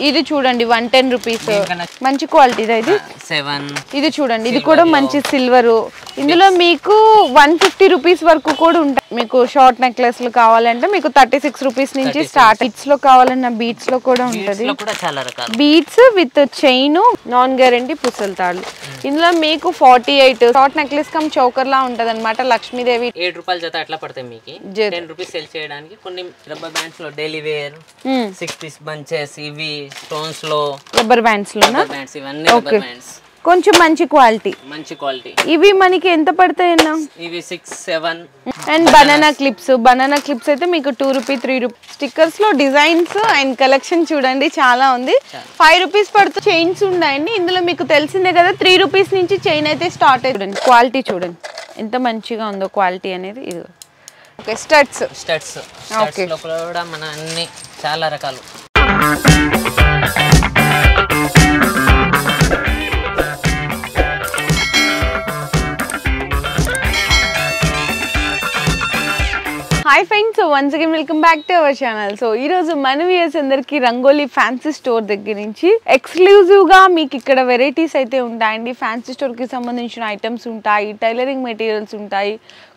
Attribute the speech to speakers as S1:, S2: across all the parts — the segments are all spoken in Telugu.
S1: ఇది చూడండి 110 రూపీస్ మంచి క్వాలిటీ ఇది
S2: 7
S1: ఇది చూడండి ఇది కూడా మంచి సిల్వర్ ఇందులో మీకు 150 రూపీస్ వరకు కూడా ఉంటాయి మీకు షార్ట్ నెక్లెస్లు కావాలంటే మీకు 36 రూపీస్ నుంచి స్టార్ట్ బిట్స్ లో కావాలన్నా బీట్స్ లో కూడా ఉంటది beads with chain non guarantee పుసల తాళ్ళు ఇందులో మీకు 48 షార్ట్ నెక్లెస్ కమ్ చౌకర్ లా ఉంటది అనమాట లక్ష్మీదేవి
S2: 7 రూపాయల జత అట్లా పడతాయి మీకు 10 రూపీస్ సెల్ చేయడానికి కొన్ని రబ్బర్ బ్యాండ్స్ లో డైలీ వేర్ 6 పీస్ బంచెస్ ఇవి స్టోన్స్ లో
S1: రబ్బర్ బ్యాండ్స్ లోనా
S2: బ్యాండ్స్ ఇవన్నీ రబ్బర్ బ్యాండ్స్
S1: కొంచెం మంచి క్వాలిటీ ఇవి మనకి ఎంత పడతాయి అన్న
S2: ఇవి 6 7
S1: అండ్ బనానా క్లిప్స్ అయితే మీకు 2 రూపీస్ 3 రూపీస్ స్టిక్కర్స్ లో డిజైన్స్ అండ్ కలెక్షన్ చూడండి చాలా ఉంది 5 రూపీస్ పడుతూ చైన్స్ ఉన్నాయండి ఇందులో మీకు తెలిసిందే కదా 3 రూపీస్ నుంచి చైన్ అయితే స్టార్ట్ అవుతుంది క్వాలిటీ చూడండి ఎంత మంచిగా ఉందో క్వాలిటీ అనేది ఇది ఓకే స్టడ్స్
S2: లో కూడా మన అన్ని చాలా రకాలు
S1: hi friends so once again welcome back to our channel so ఈ రోజు మన వ్యూయర్స్ అందరికి రంగోలీ ఫ్యాన్సీ స్టోర్ దగ్గర నుంచి ఎక్స్క్లూజివ్ గా మీకు ఇక్కడ వెరైటీస్ అయితే ఉంటాయండి ఫ్యాన్సీ స్టోర్ కి సంబంధించిన ఐటమ్స్ ఉంటాయి టైలరింగ్ మెటీరియల్స్ ఉంటాయి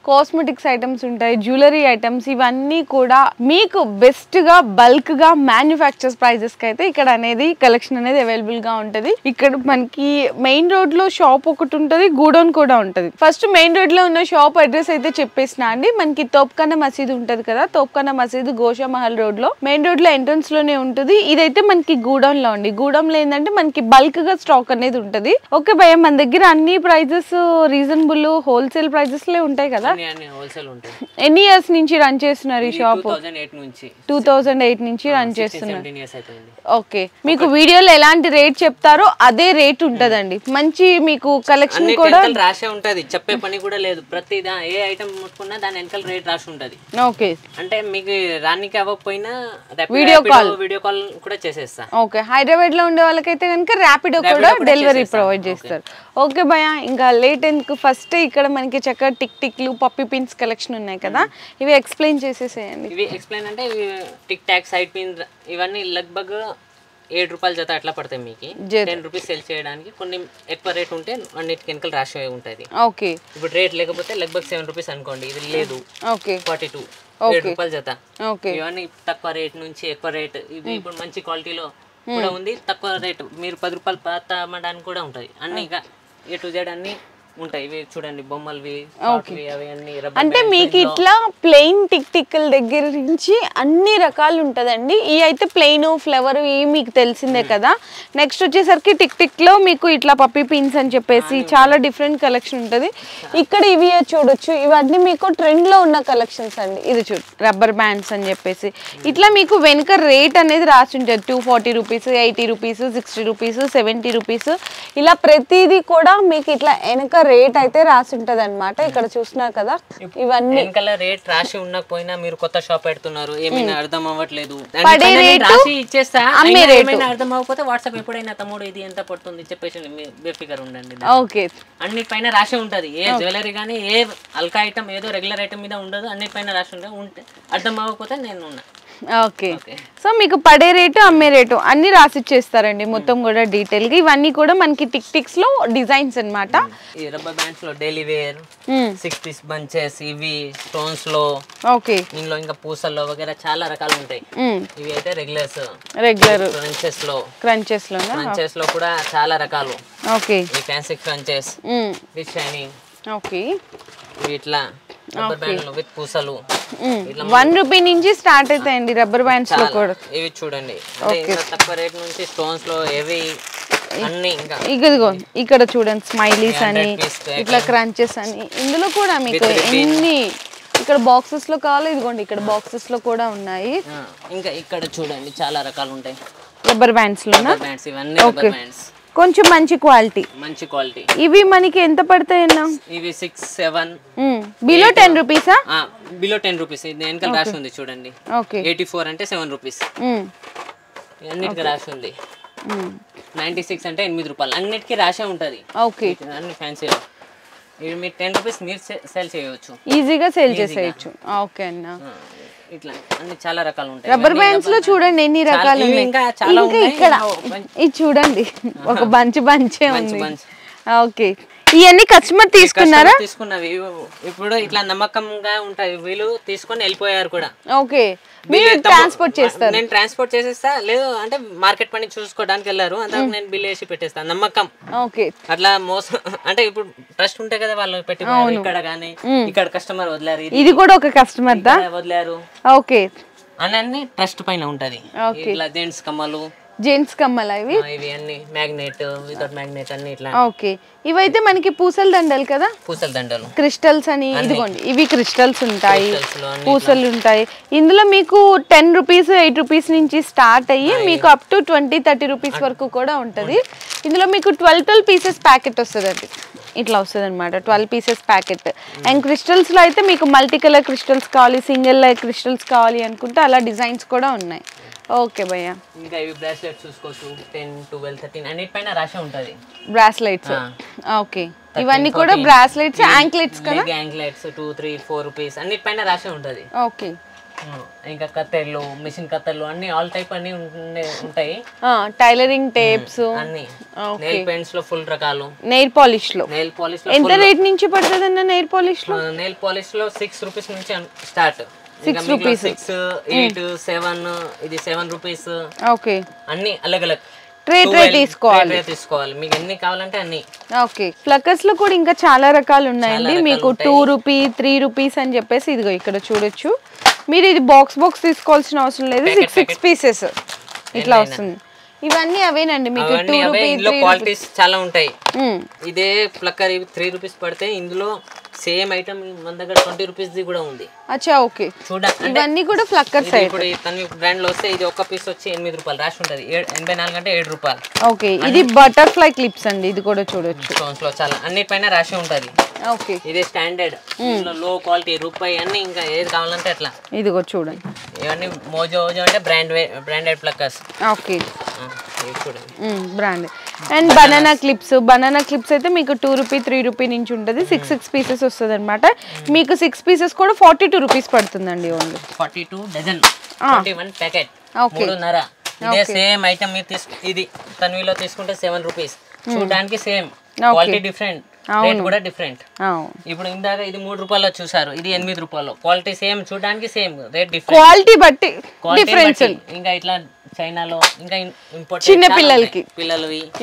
S1: కాస్మెటిక్స్ ఐటమ్స్ ఉంటాయి జ్యువెలరీ ఐటమ్స్ ఇవన్నీ కూడా మీకు బెస్ట్ గా బల్క్ గా మ్యానుఫ్యాక్చర్స్ ప్రైజెస్ కి అయితే ఇక్కడ అనేది కలెక్షన్ అనేది అవైలబుల్ గా ఉంటది ఇక్కడ మనకి మెయిన్ రోడ్ లో షాప్ ఒకటి ఉంటది గూడౌన్ కూడా ఉంటది ఫస్ట్ మెయిన్ రోడ్ లో ఉన్న షాప్ అడ్రస్ అయితే చెప్పేసిన అండి మనకి తోప్ఖానా మసీద్ ఉంటది కదా తోప్ఖానా మసీద్ గోషా మహల్ రోడ్ లో మెయిన్ రోడ్ లో ఎంట్రన్స్ లోనే ఉంటది ఇదైతే మనకి గూడౌన్ లో ఉంది గూడౌన్ లో ఏంటంటే మనకి బల్క్ గా స్టాక్ అనేది ఉంటది ఓకే భయ్య మన దగ్గర అన్ని ప్రైజెస్ రీజనబుల్ హోల్సేల్ ప్రైజెస్ లే ఉంటాయి కదా ఎన్ని ఇయర్స్ నుంచి రన్ చేస్తున్నారు ఈ షాప్ 2008 నుంచి రన్ చేస్తున్నారు ఓకే మీకు వీడియోలో ఎలాంటి రేట్ చెప్తారో అదే రేట్ ఉంటదండి మంచి మీకు కలెక్షన్ కూడా
S2: రాసే ఉంటది చెప్పే పని కూడా లేదు ప్రతి ఏ ఐటమ్ ముట్టుకున్నా దాని వెనకాల రేట్ రాసి ఉంటది
S1: ఓకే
S2: అంటే మీకు రానికి అవ్వకపోయినా
S1: వీడియో
S2: కాల్ కూడా చేసేస్తా
S1: ఓకే హైదరాబాద్ లో ఉండే వాళ్ళకైతే కనుక ర్యాపిడో కూడా డెలివరీ ప్రొవైడ్ చేస్తారు ఓకే భయ ఇంకా లేట్ ఎందుకు ఫస్ట్ ఇక్కడ మనకి చక్కగా టిక్లు పప్పి పిన్స్ కలెక్షన్ ఉన్నాయి కదా ఇవి ఎక్స్ప్లెయిన్ చేసేసేయండి
S2: ఇవి ఎక్స్ప్లెయిన్ అంటే టిక్ టాక్ సైడ్ పిన్ ఇవన్నీ లగ్భగ్ 7 రూపాయల జత అట్లా పడతాయి మీకు 10 రూపీస్ సెల్ చేయడానికి కొన్ని ఎక్కువ రేట్ ఉంటే అన్నిటికి వెనకాల రాసి ఉంటుంది
S1: ఓకే
S2: ఇప్పుడు రేట్ లేకపోతే లగ్భగ్ 7 రూపీస్ అనుకోండి ఇది లేదు ఓకే 42 7 రూపాయల జత ఇవన్నీ తక్కువ రేట్ నుంచి ఎక్కువ రేట్ ఇది ఇప్పుడు మంచి క్వాలిటీలో కూడా ఉంది తక్కువ రేట్ మీరు 10 రూపాయలు పాత అమ్మడానికి కూడా ఉంటుంది అన్ని ఇక A to Z అన్ని ఉంటాయి ఇవి చూడండి బొమ్మలవి అవి అన్ని
S1: అంటే మీకు ఇట్లా ప్లెయిన్ టిక్ల దగ్గర నుంచి అన్ని రకాలు ఉంటదండి ఈ అయితే ప్లెయిన్ ఫ్లవర్ ఇవి మీకు తెలిసిందే కదా నెక్స్ట్ వచ్చేసరికి టిక్ లో మీకు ఇట్లా పప్పి పిన్స్ అని చెప్పేసి చాలా డిఫరెంట్ కలెక్షన్ ఉంటది ఇక్కడ ఇవి చూడొచ్చు ఇవన్నీ మీకు ట్రెండ్ లో ఉన్న కలెక్షన్స్ అండి ఇది చూడు రబ్బర్ బ్యాండ్స్ అని చెప్పేసి ఇట్లా మీకు వెనుక రేట్ అనేది రాసి ఉంటుంది 240 రూపీస్ 80 రూపీస్ 60 రూపీస్ 70 రూపీస్ ఇలా ప్రతిదీ కూడా మీకు ఇట్లా వెనక రేట్ అయితే రాసి ఉంటది అనమాట ఇక్కడ చూస్తున్నారు కదా ఇవన్నీ
S2: వెనకాల రేట్ రాసి ఉండకపోయినా మీరు కొత్త షాప్ పెడుతున్నారు ఏమైనా అర్థం అవ్వట్లేదు
S1: రాసి
S2: ఇచ్చేస్తా ఏమైనా అర్థం అవ్వకపోతే వాట్సాప్ ఎప్పుడైనా తమ్ముడు ఇది ఎంత పడుతుంది చెప్పేసి బేఫికర్ ఉండండి
S1: ఓకే
S2: అన్నిటిపైన రాసి ఉంటది ఏ జ్యువెలరీ కానీ ఏ అల్కా ఐటమ్ ఏదో రెగ్యులర్ ఐటమ్ మీద ఉండదు అన్నిటిపైన రాసి ఉంటే అర్థం అవ్వకపోతే నేను ఉన్నా
S1: ఓకే సో మీకు పడే రేటు అమ్మే రేటు అన్ని రాసిచ్చేస్తారండి మొత్తం కూడా డీటెయిల్ గా ఇవన్నీ కూడా మనకి టిక్స్ లో డిజైన్స్ అన్నమాట
S2: ఈ రబ్బర్ బ్యాండ్స్ లో డైలీ వేర్ 6 పీస్ బంచెస్ ఇవి స్టోన్స్ లో
S1: ఓకే
S2: ఇందులో ఇంకా పూసల్లో వగైరా చాలా రకాలు ఉంటాయి ఇవి అయితే
S1: రెగ్యులర్
S2: క్రంచెస్ లో కూడా చాలా రకాలు
S1: ఓకే
S2: ఈ fancy crunches with shining
S1: okay
S2: ఇట్లా రబ్బర్ బ్యాండ్ విత్ పూసలు
S1: 1 రూపీ నుంచి స్టార్ట్ అవుతాయండి రబ్బర్ బ్యాండ్స్ లో కూడా
S2: ఇవి చూడండి తక్కువ రేట్ నుంచి స్టోన్స్ లో ఏవి అన్ని ఇంకా
S1: ఇదిగో ఇక్కడ చూడండి స్మైలీస్ అని ఇట్లా క్రంచెస్ అని ఇందులో కూడా మీకు ఎన్ని ఇక్కడ బాక్సెస్ లో కావాలి ఇదిగోండి ఇక్కడ బాక్సెస్ లో కూడా ఉన్నాయి
S2: ఇంకా ఇక్కడ చూడండి చాలా రకాలు ఉంటాయి
S1: రబ్బర్ బ్యాండ్స్ లోనా
S2: ఇవన్నీ రబ్బర్ బ్యాండ్స్
S1: కొంచెం మంచి క్వాలిటీ ఇవి మనకి ఎంత పడతాయి అన్న
S2: ఇవి 6 7
S1: బిలో 10 రూపీసా
S2: బిలో 10 రూపీస్ ఇది వెనకాల రాసి ఉంది చూడండి
S1: ఓకే
S2: 84 అంటే 7 రూపీస్ అన్నిటికీ రాసి ఉంది 96 అంటే 8 రూపాయలు అన్నిటికీ రాసే ఉంటది
S1: ఓకే
S2: అన్ని ఫ్యాన్సీలో ఇవి మీరు 10 రూపీస్ మీరు సేల్ చేయవచ్చు
S1: ఈజీగా సేల్ చేసేయచ్చు ఓకే అన్న
S2: ఇట్లా అన్ని చాలా రకాలు ఉంటాయి.
S1: రబ్బర్ బ్యాండ్స్ లో చూడండి ఎన్ని రకాలు ఉన్నాయి.
S2: ఇంకా చాలా ఉన్నాయి.
S1: ఇక్కడ ఇది చూడండి ఒక బంచే ఉంది. ఓకే, ఇవన్నీ కస్టమర్ తీసుకున్నారా?
S2: తీసుకున్నవి. ఇప్పుడు ఇట్లా నమ్మకంగా ఉంటాయి, వీళ్ళు తీసుకొని వెళ్ళిపోయారు కూడా.
S1: ఓకే, మీరు ట్రాన్స్పోర్ట్ చేస్తారు?
S2: నేను ట్రాన్స్పోర్ట్ చేసేస్తా, లేదు అంటే మార్కెట్ పని చూసుకోవడానికి వెళ్ళారు, అంతకు నేను బిల్ వేసి పెట్టేస్తాను. నమ్మకం.
S1: ఓకే,
S2: అట్లా మోసం అంటే ఇప్పుడు ట్రస్ట్ ఉంటే కదా వాళ్ళు పెట్టి ఇక్కడ గానీ ఇక్కడ కస్టమర్ వదిలేరు,
S1: ఇది కూడా ఒక కస్టమర్ దా
S2: వదిలేరు.
S1: ఓకే,
S2: అన్ని ట్రస్ట్ పైన ఉంటది. ఇట్లా జెంట్స్ కమ్మలు,
S1: జెంట్స్ కమ్మలా ఇవి
S2: అన్ని మ్యాగ్నెట్ వితౌట్ మ్యాగ్నెట్ అన్ని ఇట్లా.
S1: ఓకే, ఇవైతే మనకి పూసల దండలు కదా,
S2: పూసల దండలు,
S1: క్రిస్టల్స్ అని. ఇదిగోండి ఇవి క్రిస్టల్స్ ఉంటాయి, పూసలు ఉంటాయి. ఇందులో మీకు 10 రూపీస్ 8 రూపీస్ నుంచి స్టార్ట్ అయ్యి మీకు అప్ టు 20-30 రూపీస్ వరకు కూడా ఉంటుంది. ఇందులో మీకు 12 పీసెస్ ప్యాకెట్ వస్తుందండి, ఇట్లా వస్తుంది అనమాట 12 పీసెస్ ప్యాకెట్. అండ్ క్రిస్టల్స్ లో అయితే మీకు మల్టీ కలర్ క్రిస్టల్స్ కావాలి, సింగిల్ లైట్ క్రిస్టల్స్ కావాలి అనుకుంటే అలా డిజైన్స్ కూడా ఉన్నాయి. ఓకే భయ్య,
S2: ఇంకా ఇవి బ్రాస్లెట్స్ చూసుకోవచ్చు. 10, 12, 13 అన్నిటిపైన రాశి ఉంటది.
S1: బ్రాస్లెట్స్. ఓకే, ఇవన్నీ కూడా బ్రాస్లెట్స్, యాంక్లెట్స్ కదా.
S2: యాంక్లెట్స్ 2, 3, 4 రూపీస్ అన్నిటిపైన రాశి ఉంటది.
S1: ఓకే,
S2: ఇంకా కత్తెర్లు, మిషన్ కత్తెర్లు అన్ని ఆల్ టైప్ అన్ని ఉంటాయి.
S1: టైలరింగ్ టేప్స్
S2: అన్ని. నెయిల్ పెయింట్స్ లో ఫుల్ రకాలు.
S1: నెయిల్ పాలిష్ లో ఎంత రేట్ నుంచి పడుతుంది అన్న? నెయిల్ పాలిష్ లో
S2: 6 రూపీస్ నుంచి స్టార్ట్.
S1: 6 రూపీస్,
S2: 6, 8, 7, ఇది 7 రూపీస్.
S1: ఓకే,
S2: అన్ని అలగ్
S1: ట్రే తీసుకోవాలి.
S2: మీకు ఎన్ని కావాలంటే అన్ని.
S1: ఓకే, ఫ్లక్కర్స్ లో కూడా ఇంకా చాలా రకాలు ఉన్నాయండి. మీకు 2 రూపీస్ 3 రూపీస్ అని చెప్పేసి ఇదిగో ఇక్కడ చూడొచ్చు. మీరు ఇది బాక్స్ తీసుకోవాల్సిన అవసరం లేదు, 6 పీసెస్ ఇట్లా వస్తుంది. ఇవన్నీ అవేనండి మీకు 2 రూపీస్.
S2: క్వాలిటీస్ చాలా ఉంటాయి. ఇదే ఫ్లక్కర్ 3 రూపీస్ పడితే ఇందులో సేమ్ ఐటమ్ మన దగ్గర 20 రూపీస్ ది కూడా ఉంది.
S1: అచ్చా, ఓకే,
S2: చూడండి
S1: ఇవన్నీ కూడా ఫ్లక్కర్స్.
S2: ఇప్పుడు తన బ్రాండ్ లో వస్తే ఇది ఒక పీస్ వచ్చి 8 రూపాయలు రాసి ఉంటది. 84 అంటే 7 రూపాయలు.
S1: ఓకే, ఇది బటర్ఫ్లై క్లిప్స్ అండి, ఇది కూడా చూడొచ్చు.
S2: స్టోన్స్ లో చాలా అన్నిటిపైన రాసి ఉంటది.
S1: ఓకే,
S2: ఇది స్టాండర్డ్, లో క్వాలిటీ, రూపాయి అన్ని ఇంకా ఏది కావాలంటే అట్లా.
S1: ఇదిగో చూడండి,
S2: ఇవన్నీ మోజో అంటే బ్రాండెడ్ ఫ్లక్కర్స్.
S1: Okay, brand. And banana clips అయితే మీకు 2 రూపీస్ 3 రూపీ నుంచి ఉంటుంది. 6 పీసెస్ వస్తుంది అనమాట. మీకు 6 పీసెస్ కూడా 42 రూపీస్ పడుతుందండి. Only
S2: 42 dozen, 21 packet, 3.5. ఇదే సేమ్ ఐటమ్ మీరు ఇది తన్విలో తీసుకుంటే 7 రూపీస్. చూడడానికి సేమ్, క్వాలిటీ డిఫరెంట్, రేట్ కూడా డిఫరెంట్. ఇప్పుడు ఇందాక ఇది 3 రూపాయలు చూసారు, ఇది 8 రూపాయలు. క్వాలిటీ సేమ్, చూడడానికి సేమ్, రేట్ డిఫరెంట్.
S1: క్వాలిటీ బట్టి డిఫరెన్స్.
S2: ఇంకా ఇట్లా చైనాలో ఇంకా ఇంపోర్ట్
S1: చిన్న పిల్లలకి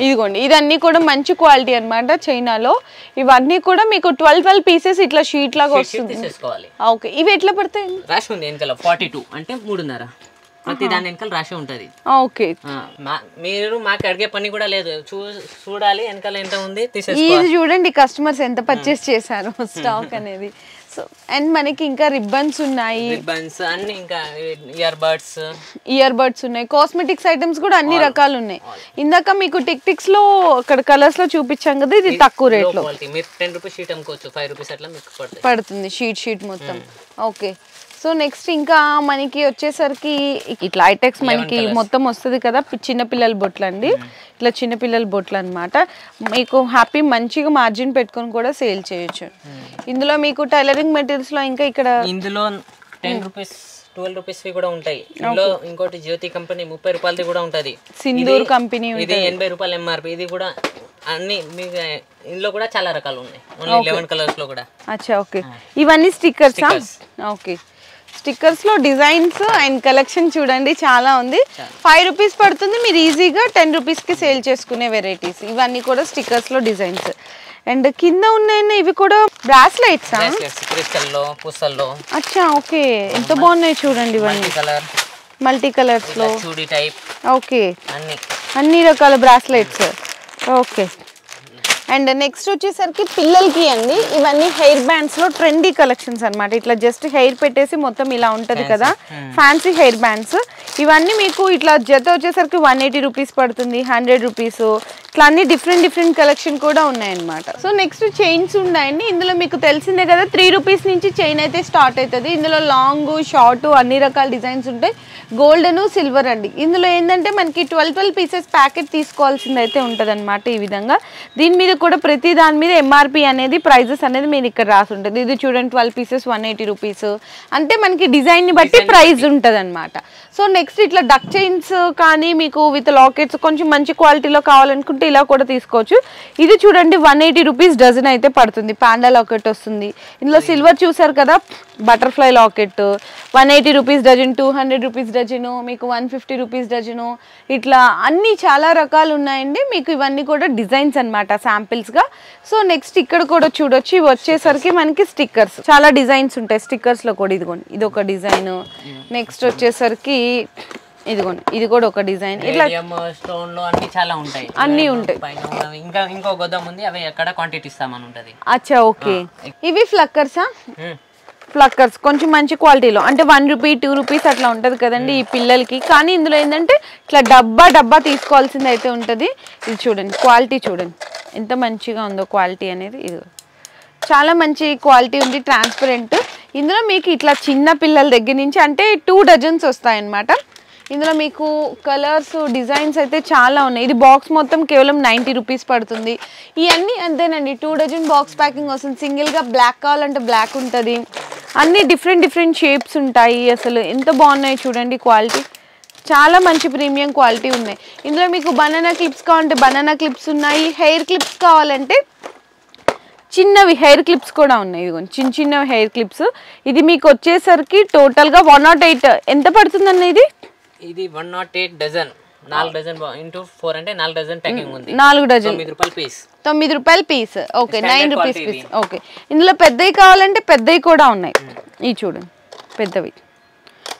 S2: ఇదిగోండి,
S1: ఇదన్నీ కూడా మంచి క్వాలిటీ అన్నమాట. చైనాలో ఇవన్నీ కూడా మీకు 12 పీసెస్ ఇట్లా షీట్ లాగా వస్తుంది. ఓకే, ఇవి ఎట్లా పడతాయి?
S2: రాసి ఉంది వెనకాల 42 అంటే 3.5. ప్రతి దాని వెనకాల రాసి ఉంటది.
S1: ఓకే,
S2: మీరు మాకు అడిగే పని కూడా లేదు, చూడాలి వెనకాల ఎంత ఉంది తీసేసుకోవాలి.
S1: ఇది చూడండి కస్టమర్స్ ఎంత పర్చేస్ చేశారు స్టాక్ అనేది. సో అండ్ మనకి ఇంకా రిబ్బన్స్ ఉన్నాయి,
S2: అన్ని, ఇంకా
S1: ఇయర్ బడ్స్ ఉన్నాయి, కాస్మెటిక్స్ ఐటమ్స్ కూడా అన్ని రకాలు ఉన్నాయి. ఇందాక మీకు టిక్స్ లో అక్కడ కలర్స్ లో చూపించాం కదా, ఇది తక్కువ రేట్ లో
S2: 10 రూపీస్ షీట్ అమ్ముకోవచ్చు, 5 రూపీస్ అట్లా మీకు
S1: పడుతుంది షీట్ మొత్తం. ఓకే, సో నెక్స్ట్ ఇంకా మనకి వచ్చేసరికి ఇట్లా ఐటెక్స్ మనకి మొత్తం వస్తుంది కదా, చిన్నపిల్లల బొట్లు అండి. ఇట్లా చిన్నపిల్లల బొట్లు అనమాట. మీకు హ్యాపీ మంచిగా మార్జిన్ పెట్టుకొని కూడా సేల్ చేయొచ్చు. ఇందులో మీకు టైలరింగ్ మెటీరియల్స్ లో ఇంకా ఇక్కడ
S2: ఇందులో 10 రూపీస్ 12 రూపీస్ కూడా ఉంటాయి. ఇందులో ఇంకోటి జ్యోతి కంపెనీ 30 రూపాయలది కూడా ఉంటది.
S1: సింధూర్ కంపెనీ
S2: ఇది 80 రూపాయలు ఎంఆర్పి. ఇది కూడా అన్ని మీకు ఇందులో కూడా చాలా రకాలు ఉన్నాయి. ఓన్లీ 11 కలర్స్ లో కూడా.
S1: అచ్చా, ఓకే, ఇవన్నీ స్టిక్కర్సా? ఓకే, స్టిక్కర్స్ లో డిజైన్స్ అండ్ కలెక్షన్ చూడండి చాలా ఉంది. 5 రూపీస్ పడుతుంది, మీరు ఈజీగా 10 రూపీస్ కి సేల్ చేసుకునే వెరైటీస్. ఇవన్నీ కూడా స్టిక్కర్స్ లో డిజైన్స్. అండ్ కింద ఉన్నాయి ఇవి కూడా బ్రాస్లెట్స్,
S2: క్రిస్టల్లో, పూసల్లో.
S1: అచ్చా, ఓకే, ఎంత బాగున్నాయి చూడండి ఇవన్నీ మల్టీ కలర్స్ లో. ఓకే, అన్ని రకాల బ్రాస్లెట్స్. ఓకే, అండ్ నెక్స్ట్ వచ్చేసరికి పిల్లలకి అండి, ఇవన్నీ హెయిర్ బ్యాండ్స్ లో ట్రెండీ కలెక్షన్స్ అనమాట. ఇట్లా జస్ట్ హెయిర్ పెట్టేసి మొత్తం ఇలా ఉంటది కదా, ఫ్యాన్సీ హెయిర్ బ్యాండ్స్. ఇవన్నీ మీకు ఇట్లా జత వచ్చేసరికి 180 రూపీస్ పడుతుంది, 100 రూపీస్. ఇట్లా అన్ని డిఫరెంట్ కలెక్షన్ కూడా ఉన్నాయన్నమాట. సో నెక్స్ట్ చైన్స్ ఉన్నాయండి. ఇందులో మీకు తెలిసిందే కదా 3 రూపీస్ నుంచి చైన్ అయితే స్టార్ట్ అవుతుంది. ఇందులో లాంగ్ షార్ట్ అన్ని రకాల డిజైన్స్ ఉంటాయి. గోల్డెన్ సిల్వర్ అండి. ఇందులో ఏంటంటే మనకి 12 పీసెస్ ప్యాకెట్ తీసుకోవాల్సింది అయితే ఉంటుంది అనమాట. ఈ విధంగా దీని మీద కూడా ప్రతి దాని మీద ఎంఆర్పి అనేది ప్రైజెస్ అనేది మీరు ఇక్కడ రాసి ఉంటుంది. ఇది చూడండి 12 పీసెస్ 180 రూపీస్. అంటే మనకి డిజైన్ని బట్టి ప్రైస్ ఉంటుంది అనమాట. సో నెక్స్ట్ ఇట్లా డక్ చైన్స్ కానీ మీకు విత్ లాకెట్స్ కొంచెం మంచి క్వాలిటీలో కావాలనుకుంటే ఇలా కూడా తీసుకోవచ్చు. ఇది చూడండి 180 రూపీస్ డజన్ అయితే పడుతుంది. పాండా లాకెట్ వస్తుంది. ఇందులో సిల్వర్ చూసారు కదా, butterfly locket 180 rupees dozen, 200 rupees dozen, మీకు 150 రూపీస్ డజను. ఇట్లా అన్ని చాలా రకాలు ఉన్నాయండి. మీకు ఇవన్నీ కూడా డిజైన్స్ అనమాట శాంపిల్స్గా. సో నెక్స్ట్ ఇక్కడ కూడా చూడొచ్చు. ఇవి వచ్చేసరికి మనకి స్టిక్కర్స్, చాలా డిజైన్స్ ఉంటాయి స్టిక్కర్స్లో కూడా. ఇదిగోండి ఇది ఒక డిజైన్. నెక్స్ట్ వచ్చేసరికి ఇదిగోండి ఇది కూడా ఒక డిజైన్. ఇట్లా
S2: స్టోన్ లో అన్ని చాలా ఉంటాయి,
S1: అన్ని ఉంటాయి.
S2: ఇంకా ఇంకో గోదాం ఉంది, అవి ఎక్కడ క్వాంటిటీ ఇస్తామని ఉంటది.
S1: అచ్చా ఓకే. ఇవి ఫ్లక్కర్సా? ఫ్లక్కర్స్ కొంచెం మంచి క్వాలిటీలో, అంటే 1 రూపీ 2 రూపీస్ అట్లా ఉంటుంది కదండి ఈ పిల్లలకి. కానీ ఇందులో ఏంటంటే ఇట్లా డబ్బా తీసుకోవాల్సింది అయితే ఉంటుంది. ఇది చూడండి క్వాలిటీ చూడండి ఎంత మంచిగా ఉందో క్వాలిటీ అనేది. ఇది చాలా మంచి క్వాలిటీ ఉంది, ట్రాన్స్పరెంట్. ఇందులో మీకు ఇట్లా చిన్న పిల్లల దగ్గర నుంచి అంటే 2 డజన్స్ వస్తాయన్నమాట. ఇందులో మీకు కలర్స్ డిజైన్స్ అయితే చాలా ఉన్నాయి. ఇది బాక్స్ మొత్తం కేవలం 90 రూపీస్ పడుతుంది. ఇవన్నీ అంతేనండి, 2 డజన్ బాక్స్ ప్యాకింగ్ వస్తుంది. సింగిల్గా బ్లాక్ కావాలంటే బ్లాక్ ఉంటుంది. అన్ని డిఫరెంట్ షేప్స్ ఉంటాయి. అసలు ఎంత బాగున్నాయి చూడండి క్వాలిటీ, చాలా మంచి ప్రీమియం క్వాలిటీ ఉన్నాయి. ఇందులో మీకు బనానా క్లిప్స్ కావాలంటే బనానా క్లిప్స్ ఉన్నాయి. హెయిర్ క్లిప్స్ కావాలంటే చిన్నవి హెయిర్ క్లిప్స్ కూడా ఉన్నాయి. ఇదిగోండి చిన్నవి హెయిర్ క్లిప్స్. ఇది మీకు వచ్చేసరికి టోటల్గా 108 ఎంత పడుతుందన్న
S2: ఇది 108 డజన్. 4 డజన్ ఇంటూ 4 అంటే 4 డజన్ ప్యాకింగ్ ఉంది.
S1: 4 డజన్
S2: 9 రూపాయల పీస్.
S1: 9 రూపాయల piece. Okay 9 rupees piece. Okay ఇందులో పెద్దవి కావాలంటే పెద్దవి కూడా ఉన్నాయి. ఇవి చూడండి పెద్దవి.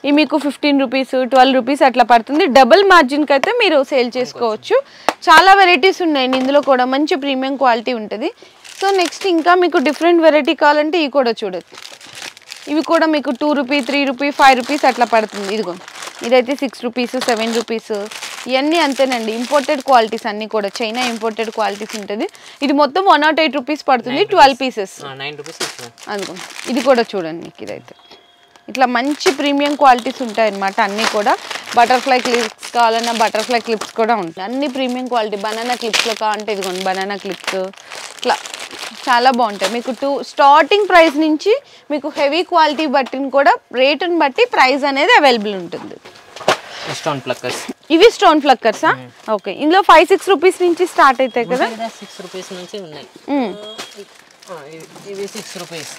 S1: ఇవి మీకు 15 రూపీస్ 12 రూపీస్ అట్లా పడుతుంది. డబుల్ మార్జిన్కి అయితే మీరు సేల్ చేసుకోవచ్చు. చాలా వెరైటీస్ ఉన్నాయండి ఇందులో కూడా, మంచి ప్రీమియం క్వాలిటీ ఉంటుంది. సో నెక్స్ట్ ఇంకా మీకు డిఫరెంట్ వెరైటీ కావాలంటే ఇవి కూడా చూడొచ్చు. ఇవి కూడా మీకు 2 రూపీ 3 రూపీ 5 రూపీస్ అట్లా పడుతుంది. ఇదిగో ఇదైతే 6 రూపీస్ 7 రూపీస్. ఇవన్నీ అంతేనండి, ఇంపోర్టెడ్ క్వాలిటీస్ అన్నీ కూడా, చైనా ఇంపోర్టెడ్ క్వాలిటీస్ ఉంటుంది. ఇది మొత్తం 108 రూపీస్ పడుతుంది, 12 పీసెస్. అందుకో ఇది కూడా చూడండి మీకు. ఇదైతే ఇట్లా మంచి ప్రీమియం క్వాలిటీస్ ఉంటాయి అన్నమాట అన్నీ కూడా. బటర్ఫ్లై క్లిప్స్ కావాలన్నా బటర్ఫ్లై క్లిప్స్ కూడా ఉంటాయి, అన్ని ప్రీమియం క్వాలిటీ. బనానా క్లిప్స్లో కావాలంటే ఇదిగోండి బనానా క్లిప్స్. ఇట్లా చాలా బాగుంటాయి మీకు. స్టార్టింగ్ ప్రైస్ నుంచి మీకు హెవీ క్వాలిటీ బట్టి కూడా రేటుని బట్టి ప్రైస్ అనేది అవైలబుల్ ఉంటుంది.
S2: స్టోన్ ఫ్లక్కర్స్,
S1: ఇవి స్టోన్ ఫ్లక్కర్సా? ఓకే ఇందులో 5-6 రూపీస్ నుంచి స్టార్ట్ అవుతాయి కదా.
S2: 6 రూపీస్ నుంచి ఉన్నాయి. ఇవి 6 రూపీస్.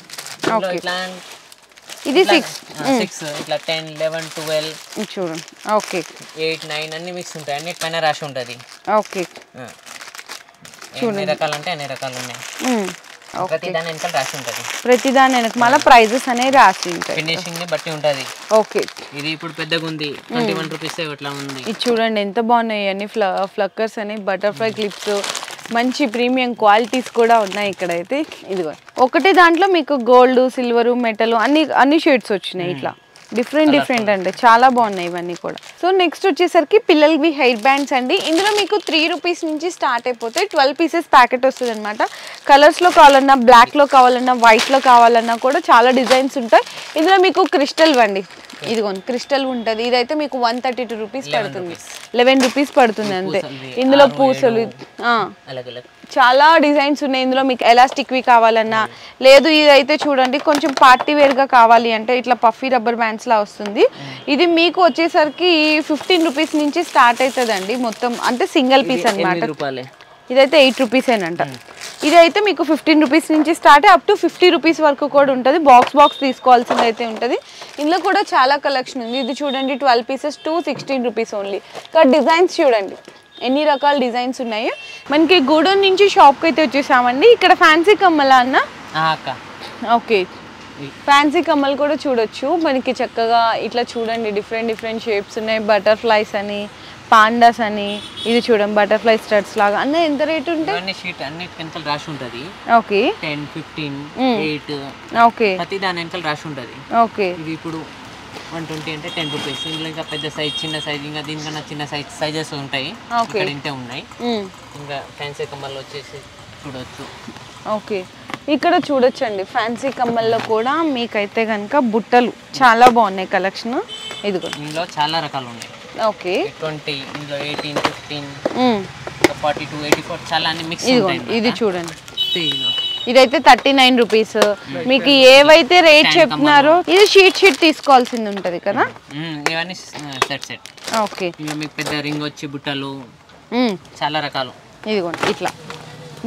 S1: ఇది 6
S2: ఇట్లా 10 11 12
S1: చూడండి. ఓకే
S2: 8 9 అన్ని మిక్స్ ఉంటాయి. అన్ని పైన రాసి ఉంటుంది.
S1: ఓకే
S2: ఎన్ని రకాలు అంటే అన్ని రకాలు ఉన్నాయి. ప్రతి దాని వెనక రాసి ఉంటుంది.
S1: ప్రతి దాని వెనక మళ్ళీ ప్రైజెస్ అనేవి రాసి ఉంటాయి.
S2: ఫినిషింగ్ ని బట్టి ఉంటుంది.
S1: ఓకే
S2: ఇది ఇప్పుడు పెద్దగా ఉంది, 21 రూపీస్ ఇట్లా ఉంది.
S1: ఇది చూడండి ఎంత బాగున్నాయి అన్ని ఫ్లక్కర్స్ అని, బటర్ఫ్లై క్లిప్స్, మంచి ప్రీమియం క్వాలిటీస్ కూడా ఉన్నాయి ఇక్కడైతే. ఇదిగో ఒకటే దాంట్లో మీకు గోల్డ్ సిల్వర్ మెటల్ అన్ని షేడ్స్ వచ్చినాయి. ఇట్లా డిఫరెంట్ అంటే చాలా బాగున్నాయి ఇవన్నీ కూడా. సో నెక్స్ట్ వచ్చేసరికి పిల్లలవి హెయిర్ బ్యాండ్స్ అండి. ఇందులో మీకు 3 రూపీస్ నుంచి స్టార్ట్ అయిపోతాయి. 12 పీసెస్ ప్యాకెట్ వస్తుంది అనమాట. కలర్స్లో కావాలన్నా, బ్లాక్లో కావాలన్నా, వైట్లో కావాలన్నా కూడా చాలా డిజైన్స్ ఉంటాయి. ఇందులో మీకు క్రిస్టల్ అండి, ఇదిగోండి క్రిస్టల్ ఉంటుంది. ఇదైతే మీకు 132 రూపీస్ పడుతుంది, 11 రూపీస్ పడుతుంది అంతే. ఇందులో పూసలు చాలా డిజైన్స్ ఉన్నాయి. ఇందులో మీకు ఎలాస్టిక్వి కావాలన్నా, లేదు ఇదైతే చూడండి కొంచెం పార్టీ వేర్గా కావాలి అంటే ఇట్లా పఫీ రబ్బర్ బ్యాండ్స్ లా వస్తుంది. ఇది మీకు వచ్చేసరికి 15 రూపీస్ నుంచి స్టార్ట్ అవుతుందండి మొత్తం, అంటే సింగిల్ పీస్ అనమాట. ఇదైతే 8 రూపీసేనంట. ఇదైతే మీకు 15 రూపీస్ నుంచి స్టార్ట్ అప్ టు 50 రూపీస్ వరకు కూడా ఉంటుంది. బాక్స్ తీసుకోవాల్సింది అయితే ఉంటుంది. ఇందులో కూడా చాలా కలెక్షన్ ఉంది. ఇది చూడండి 12 పీసెస్ 216 రూపీస్ ఓన్లీ. ఇక్కడ డిజైన్స్ చూడండి ఎన్ని రకాల డిజైన్స్ ఉన్నాయో. మనకి గూడౌన్ నుంచి షాప్కి అయితే వచ్చేసామండి. ఇక్కడ ఫ్యాన్సీ కమ్మలా అన్న? ఓకే ఫ్యాన్సీ కమ్మలు కూడా చూడొచ్చు మనకి చక్కగా. ఇట్లా చూడండి డిఫరెంట్ షేప్స్ ఉన్నాయి. బటర్ఫ్లైస్ అని, పాండాస్ అని. ఇది చూడండి బటర్ఫ్లై స్టడ్స్ లాగా. అన్న ఎంత రేట్ ఉంటాయి?
S2: అన్ని షీట్ అన్ని వెనకాల రాసి ఉంటది.
S1: ఓకే
S2: 10 15 8
S1: ఓకే
S2: ప్రతి దాని వెనకాల రాసి ఉంటది.
S1: ఓకే
S2: ఇది ఇప్పుడు 120 అంటే 10 రూపీస్. ఇందులో ఇంకా పెద్ద సైజ్, చిన్న సైజ్, ఇంకా దీనికన్నా చిన్న సైజెస్ ఉంటాయి. ఇక్కడ ఇంతే ఉన్నాయి. ఇంకా ఫ్యాన్సీ కమ్మలు వచ్చేసి చూడొచ్చు.
S1: ఓకే, ఇక్కడ చూడొచ్చండి ఫ్యాన్సీ కమ్మల్లో కూడా మీకైతే కనుక బుట్టలు చాలా బాగున్నాయి కలెక్షన్. ఇదిగో
S2: ఇందులో చాలా రకాలు ఉన్నాయి.
S1: ఓకే,
S2: 20, ఇందులో 18, 15, 42, 84 చాలా అన్ని మిక్స్ ఉంటాయి.
S1: ఇది చూడండి, ఇదైతే 39 రూపీస్. మీకు ఏవైతే రేట్ చెప్తున్నారో ఇది షీట్ తీసుకోవాల్సింది ఉంటది కదా.
S2: ఇవన్నీ సెట్.
S1: ఓకే,
S2: ఇంకా మీకు పెద్ద రింగ్ వచ్చి బుట్టలు చాలా రకాలు.
S1: ఇదిగోండి ఇట్లా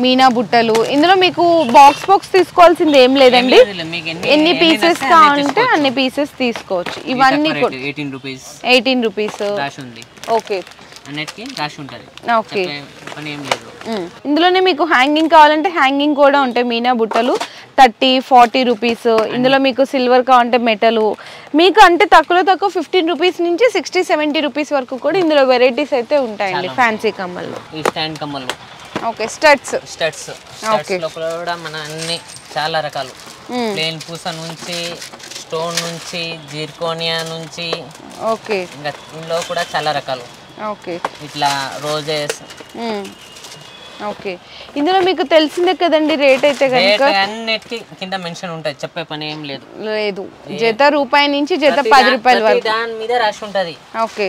S1: మీనా బుట్టలు. ఇందులో మీకు బాక్స్ తీసుకోవాల్సింది ఏం లేదండి, ఎన్ని పీసెస్ కావాలంటే అన్ని పీసెస్ తీసుకోవచ్చు. ఇవన్నీ 18 రూపీస్. ఓకే,
S2: అన్నిటికీ రాసి ఉంటుంది.
S1: ఓకే,
S2: పని ఏం లేదు.
S1: ఇందులోనే మీకు హ్యాంగింగ్ కావాలంటే హ్యాంగింగ్ కూడా ఉంటాయి. మీనా బుట్టలు 30-40 రూపీస్. ఇందులో మీకు సిల్వర్ కావాలంటే మెటలు మీకు అంటే తక్కువ 15 రూపీస్ నుంచి 60-70 రూపీస్ వరకు కూడా ఇందులో వెరైటీస్ అయితే ఉంటాయండి ఫ్యాన్సీ కమ్మల్లో.
S2: ఈ స్టాండ్ కమ్మలు.
S1: ఓకే, స్టడ్స్
S2: లో కూడా మన అన్ని చాలా రకాలు. ప్లేన్ పూస నుంచి, స్టోన్ నుంచి, జిర్కోనియా నుంచి.
S1: ఓకే,
S2: ఇంకా ఇందులో కూడా చాలా రకాలు.
S1: ఓకే,
S2: ఇట్లా రోజెస్.
S1: ఓకే, ఇందులో మీకు తెలిసిందే కదండి రేట్ అయితే కనుక
S2: అన్నిటికీ కింద మెన్షన్ ఉంటుంది, చెప్పే పని ఏం లేదు.
S1: జత రూపాయి నుంచి జత 10 రూపాయల వరకు
S2: దాని మీద రాసి ఉంటుంది.
S1: ఓకే,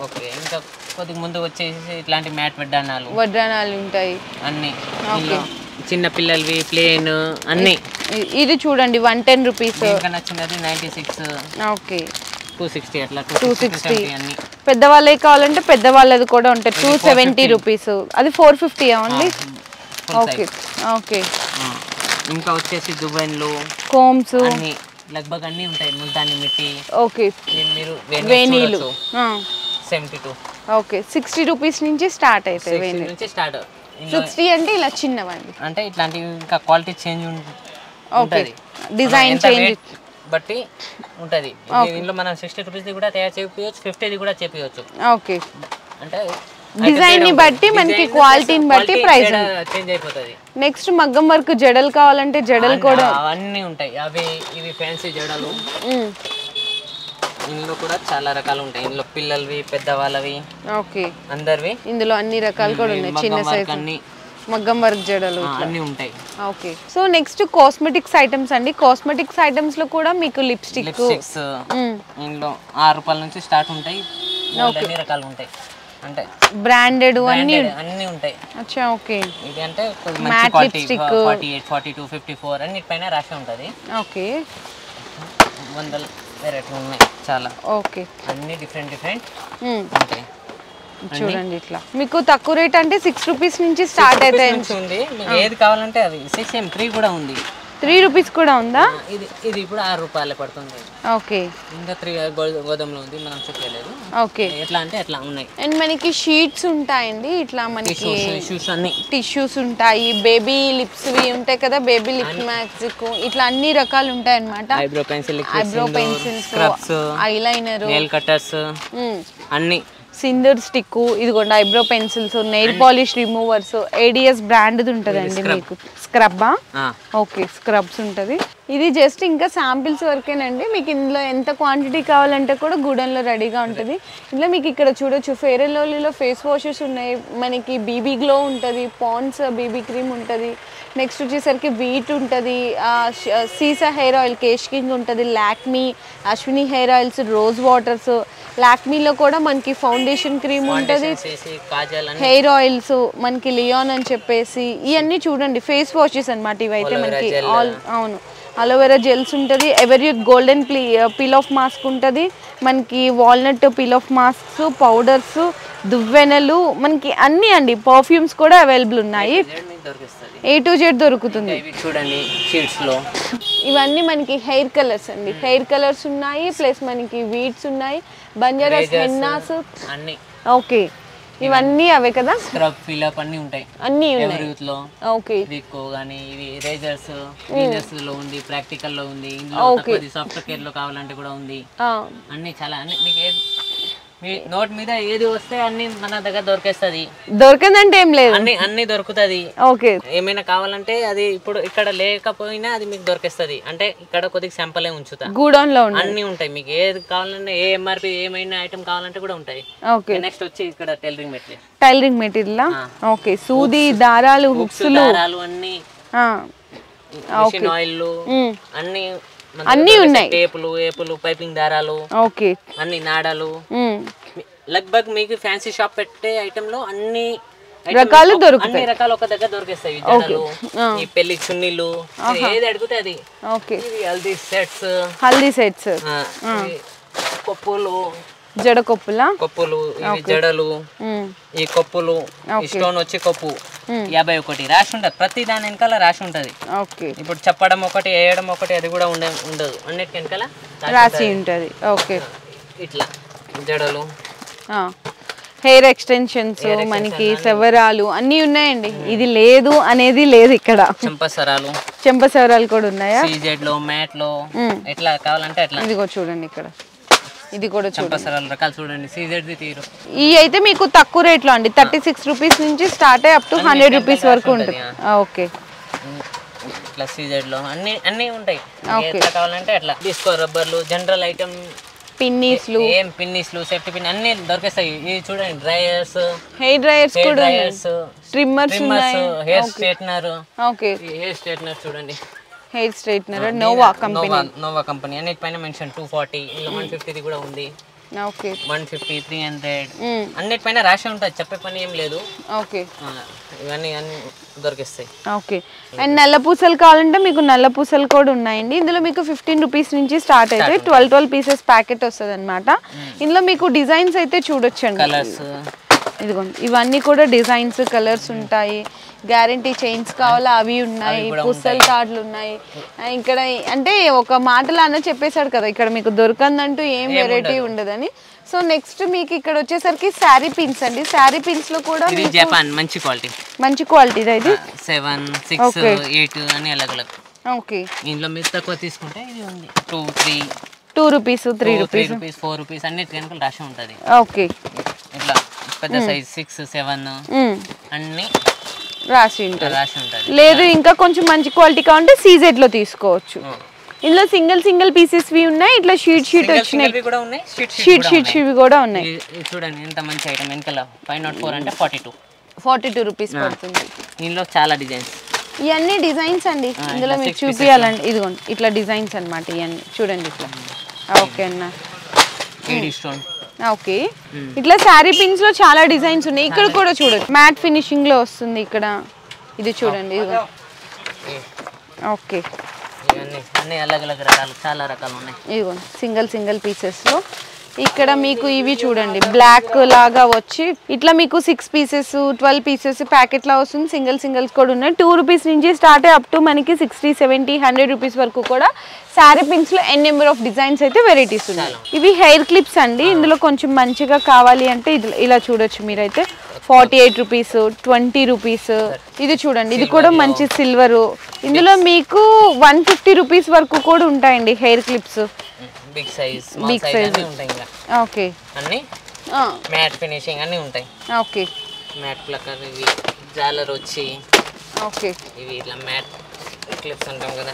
S2: ఓకే, ఇంకా కొద్దిగా ముందు వచ్చేసి ఇట్లాంటి మ్యాట్ వడ్డానాలు
S1: ఉంటాయి
S2: అన్ని. చిన్న పిల్లలవి ప్లేన్ అన్ని.
S1: ఇది చూడండి 110 రూపీస్.
S2: చిన్నది 96.
S1: ఓకే,
S2: 260 అట్లా
S1: 260. పెద్దవాళ్ళకి కావాలంటే పెద్దవాళ్ళది కూడా ఉంటాయి 270 రూపీస్. అది 450 ఓన్లీ. ఓకే, ఓకే,
S2: ఇంకా వచ్చేసి దువ్వెన్లు,
S1: కోమ్స్
S2: అన్ని లగ్భగ్ అన్ని ఉంటాయి. ముల్తాని మిట్టి.
S1: ఓకే,
S2: మీరు
S1: వేణీలు
S2: 72.
S1: ఓకే, 60 రూపీస్ నుంచి స్టార్ట్ అవుతాయి. 60 అంటే ఇలా చిన్నవండి,
S2: అంటే ఇట్లాంటివి ఇంకా క్వాలిటీ చేంజ్ ఉంటుంది,
S1: డిజైన్ చేంజ్
S2: బట్టి ఉంటుంది. దీంట్లో మనం 60 రూపీస్ది కూడా తయారు చేయవచ్చు, 50ది కూడా చేయవచ్చు.
S1: ఓకే,
S2: అంటే
S1: డిజైన్ ని బట్టి మనకి క్వాలిటీని బట్టి ప్రైస్
S2: చేంజ్ అయిపోతుంది.
S1: నెక్స్ట్ మగ్గం వర్క్ జడలు కావాలంటే జడలు కూడా
S2: అవన్నీ ఉంటాయి. ఇవి ఫ్యాన్సీ జడలు. ఇందులో కూడా చాలా రకాలు ఉంటాయి. ఇందులో పిల్లలవి, పెద్దవాళ్ళవి,
S1: ఓకే,
S2: అందరివి.
S1: ఇందులో అన్ని రకాలు కూడా ఉన్నాయి. చిన్న సైజ్
S2: అన్ని
S1: మగ్గం వర్క్ జడలు
S2: అన్ని ఉంటాయి.
S1: Okay, so next cosmetics items అండి. కాస్మెటిక్స్ ఐటమ్స్ లో కూడా మీకు లిప్స్టిక్స్
S2: ఇందులో 6 రూపాయల నుంచి స్టార్ట్ ఉంటాయి. అన్ని రకాలు ఉంటాయి, అంటే
S1: బ్రాండెడ్ అన్ని
S2: ఉంటాయి.
S1: అచ్చా, ఓకే,
S2: ఇది అంటే మ్యాట్ లిప్స్టిక్ 48, 42, 54 అన్నిటిపైన రాసి ఉంటుంది.
S1: ఓకే,
S2: 100 వెరైటీ ఉన్నాయి చాలా.
S1: ఓకే,
S2: అన్ని డిఫరెంట్ ఉంటాయి.
S1: చూడండి ఇట్లా మీకు తక్కువ రేట్ అంటే 6 రూపీస్ నుంచి స్టార్ట్ అవుతాయి.
S2: మీకు ఏది కావాలంటే అది 6M3 కూడా ఉంది.
S1: 3 రూపీస్ కూడా ఉందా?
S2: ఇది ఇప్పుడు 6 రూపాయలు పడుతుంది.
S1: ఓకే,
S2: ఇంకా 3 గోధుమలో ఉంది, మనం చెప్పలేదు.
S1: ఓకే,
S2: ఎట్లా అంటే అట్లా ఉన్నాయి.
S1: అండ్ మనకి షీట్స్ ఉంటాయండి, ఇట్లా మనకి టిష్యూస్ ఉంటాయి, బేబీ లిప్స్ ఉంటాయి కదా, బేబీ లిప్ మ్యాజిక్, ఇట్లా అన్ని రకాలు ఉంటాయి అన్నమాట.
S2: Eyebrow pencils,
S1: eyeliner,
S2: nail cutters అన్ని,
S1: సిందూర్ స్టిక్, ఇదిగోండి eyebrow pencils, nail polish removers, ADS బ్రాండ్ది ఉంటుందండి. మీకు స్క్రబ్బా? ఓకే, స్క్రబ్స్ ఉంటుంది. ఇది జస్ట్ ఇంకా శాంపిల్స్ వరకేనండి. మీకు ఇందులో ఎంత క్వాంటిటీ కావాలంటే కూడా గూడెంలో రెడీగా ఉంటుంది. ఇందులో మీకు ఇక్కడ చూడొచ్చు ఫెయిర్ అండ్ లవ్లీలో ఫేస్ వాషెస్ ఉన్నాయి, మనకి బీబీ గ్లో ఉంటుంది, పాండ్స్ బీబీ క్రీమ్ ఉంటుంది, నెక్స్ట్ వచ్చేసరికి వీట్ ఉంటుంది, సీసా హెయిర్ ఆయిల్, కేష్ కింగ్ ఉంటుంది, Lakme, Ashwini hair oils, rose waters, లాక్మీలో కూడా మనకి ఫౌండేషన్ క్రీమ్ ఉంటుంది, హెయిర్ ఆయిల్స్ మనకి లియాన్ అని చెప్పేసి ఇవన్నీ చూడండి ఫేస్ వాషెస్ అన్నమాట. ఇవైతే మనకి అవును అలోవెరా జెల్స్ ఉంటుంది, ever golden peel off mask ఉంటుంది, మనకి walnut peel off masks, powders, దువ్వెనలు, మనకి అన్నీ అండి. పర్ఫ్యూమ్స్ కూడా అవైలబుల్ ఉన్నాయి, A to Z దొరుకుతుంది.
S2: చూడండి షీట్స్ లో
S1: ఇవన్నీ మనకి హెయిర్ కలర్స్ అండి. హెయిర్ కలర్స్ ఉన్నాయి, ప్లస్ మనకి వీడ్స్ ఉన్నాయి, బంజారాస్, హెన్నాస్
S2: అన్ని.
S1: ఓకే, ఇవన్నీ అవే కదా,
S2: స్క్రబ్ ఫిల్ అప్ అన్ని ఉంటాయి,
S1: అన్ని
S2: యూత్ లో.
S1: ఓకే,
S2: వికో గానీ ఇవి రేజర్స్ వీనస్ లో ఉంది, ప్రాక్టికల్ లో ఉంది, ఇందులో సాఫ్ట్ కేర్ లో కావాలంటే కూడా ఉంది. అన్ని చాలా అన్ని మీకు మీ నోట్ మీద ఏది వస్తే అన్ని మన దగ్గర దొరికేస్తుంది.
S1: దొరకదంటే ఏం లేదు,
S2: అన్ని దొరుకుతుంది.
S1: ఓకే,
S2: ఏమైనా కావాలంటే అది ఇప్పుడు ఇక్కడ లేకపోయినా అది మీకు దొరికేస్తుంది. అంటే ఇక్కడ కొద్దిగా శాంపుల్ ఉంచుతా,
S1: గూడౌన్ లో
S2: అన్ని ఉంటాయి. మీకు ఏది కావాలంటే ఏ ఎంఆర్పి ఏమైనా ఐటమ్ కావాలంటే కూడా ఉంటాయి.
S1: ఓకే,
S2: నెక్స్ట్ వచ్చి ఇక్కడ
S1: టైలరింగ్ మెటీరియల్. ఓకే, సూది, దారాలు, హుక్స్లు,
S2: దారాలు అన్ని, మిషన్ ఆయిల్
S1: అన్ని ఉన్నాయి.
S2: ఏపులు, పైపింగ్ దారాలు, ఓకే, అన్ని నాడాలు. లగ్భగ్ మీకు ఫ్యాన్సీ షాప్ పెట్టే ఐటమ్ లో అన్ని
S1: రకాలు దొరుకుతాయి.
S2: అన్ని రకాలు ఒక దగ్గర దొరికేస్తాయి. జడలు, ఈ పెళ్లి చున్నీలు, ఏది అడిగితే అది. ఓకే, హల్దీ సెట్స్, కొప్పులు,
S1: జడ కొప్పులు,
S2: జడలు, ఈ కొప్పులు, స్టోన్ వచ్చి కొప్పు 51 రాసి ఉంటది. ప్రతి దాని వెనకాల రాసి ఉంటది. ఇప్పుడు చెప్పడం ఒకటి, వేయడం ఒకటి, అది కూడా ఉండదు. అన్నిటి వెనకాల
S1: రాసి ఉంటది. ఓకే,
S2: ఇట్లా జడలు,
S1: హెయిర్ ఎక్స్టెన్షన్స్, మనకి సెవరాలు అన్ని ఉన్నాయండి. ఇది లేదు అనేది లేదు ఇక్కడ. చెంపసవరాలు కూడా ఉన్నాయా?
S2: సీజెడ్ లో, మ్యాట్ లో, ఎట్లా కావాలంటే అట్లా.
S1: ఇదిగో చూడండి ఇక్కడ, ఇది కూడా
S2: రకాలు చూడండి. సీజెడ్ తీరు
S1: ఈ అయితే మీకు తక్కువ రేట్ లో అండి, 36 రూపీస్ నుంచి స్టార్ట్ అయ్యి అప్ టు 100 రూపీస్ వరకు ఉంటుంది. ఓకే,
S2: ఇట్లా సీజెడ్ లో అన్ని ఉంటాయి. ఎట్లా కావాలంటే అట్లా. డిస్కో రబ్బర్లు, జనరల్ ఐటమ్, పిన్నీస్లు, సేఫ్టీ పిన్ అన్ని దొరికేస్తాయి. ఇవి చూడండి, డ్రైయర్స్,
S1: హెయిర్ డ్రైయర్స్ కూడా, trimmers,
S2: hair straightener. Okay, hair straightener చూడండి,
S1: హెయిర్ స్ట్రైట్నర్ నోవా
S2: కంపెనీ. అన్నిటిపైన మెన్షన్ 240, ఇలా 150 కూడా ఉంది. ఓకే, 150, 300 అన్నిటిపైన రాసి ఉంటుంది. చెప్పే పని ఏం లేదు. ఓకే, ఇవన్నీ అన్ని దొరికిస్తాయి.
S1: ఓకే, అండ్ నల్ల పూసలు కావాలంటే మీకు నల్ల పూసలు కూడా ఉన్నాయండి. ఇందులో మీకు 15 రూపీస్ నుంచి స్టార్ట్ అయితే 12 పీసెస్ ప్యాకెట్ వస్తుంది అనమాట. ఇందులో మీకు డిజైన్స్ అయితే చూడొచ్చండి.
S2: కలర్స్
S1: ఇదిగోండి, ఇవన్నీ కూడా డిజైన్స్, కలర్స్ ఉంటాయి. గ్యారంటీ చైన్స్ కావాలా అవి ఉన్నాయి, పుస్తల తాడ్లు ఉన్నాయి. ఇక్కడ అంటే ఒక మాటలో అన్న చెప్పేశాడు కదా, ఇక్కడ మీకు దొరకందంటూ ఏం వెరైటీ ఉండదని. సో నెక్స్ట్ మీకు ఇక్కడ వచ్చేసరికి శారీ పిన్స్ అండి. శారీ పిన్స్ లో కూడా
S2: జపాన్ మంచి క్వాలిటీ
S1: ఇది
S2: 7, 6, 8 అని అలగ్. ఓకే, ఇందులో మీరు తక్కువ తీసుకుంటే ఇది ఉంది 2 రూపీస్, 3 రూపీస్, 4 రూపీస్ అన్నిటి వెనకాల రాసి ఉంటుంది. ఓకే, ఇట్లా పెద్ద సైజ్ 6, 7 అన్ని
S1: రాసి ఉంటుంది. లేదు ఇంకా కొంచెం మంచి క్వాలిటీ కావాలంటే సీజెడ్ లో తీసుకోవచ్చు. ఇందులో సింగిల్ పీసెస్ వి ఉన్నాయి, ఇట్లా షీట్ వచ్చినాయి, షీట్ కూడా ఉన్నాయి.
S2: చూడండి ఎంత మంచి ఐటమ్. వెనకాల 504 అంటే
S1: 42 రూపీస్ పడుతుంది.
S2: ఇందులో చాలా డిజైన్స్,
S1: ఇవన్నీ డిజైన్స్ అండి. ఇందులో మీకు చూపించాలండి, ఇదిగోండి ఇట్లా డిజైన్స్ అనమాట. ఇవన్నీ చూడండి ఇట్లా. ఓకే అన్న, ఓకే, ఇట్లా శారీ పిన్స్ లో చాలా డిజైన్స్ ఉన్నాయి. ఇక్కడ కూడా చూడండి, మ్యాట్ ఫినిషింగ్ లో వస్తుంది. ఇక్కడ ఇది చూడండి, ఓకే,
S2: చాలా రకాలు ఉన్నాయి.
S1: ఇదిగోండి సింగిల్ పీసెస్ లో. ఇక్కడ మీకు ఇవి చూడండి, బ్లాక్ లాగా వచ్చి ఇట్లా మీకు 6 పీసెస్, 12 పీసెస్ ప్యాకెట్ లా వస్తుంది. సింగిల్స్ కూడా ఉన్నాయి. 2 రూపీస్ నుంచి స్టార్ట్ అప్ టు మనకి 60, 70, 100 రూపీస్ వరకు కూడా శారీ పిన్స్ లో ఎన్ నెంబర్ ఆఫ్ డిజైన్స్ అయితే వెరైటీస్ ఉన్నాయి. ఇవి హెయిర్ క్లిప్స్ అండి. ఇందులో కొంచెం మంచిగా కావాలి అంటే ఇలా చూడొచ్చు మీరైతే. 48 రూపీస్, 20 రూపీస్. ఇది చూడండి, ఇది కూడా మంచి సిల్వర్. ఇందులో మీకు 150 రూపీస్ వరకు కూడా ఉంటాయండి హెయిర్ క్లిప్స్.
S2: బిగ్ సైజ్ అన్ని ఉంటాయి.
S1: ఓకే,
S2: అన్ని మ్యాట్ ఫినిషింగ్ అన్ని ఉంటాయి. ఓకే, మ్యాట్ ప్లక్కర్, ఇవి జాలర్ వచ్చి, ఓకే, ఇవి ఇట్లా మ్యాట్ క్లిప్స్ ఉంటాం కదా.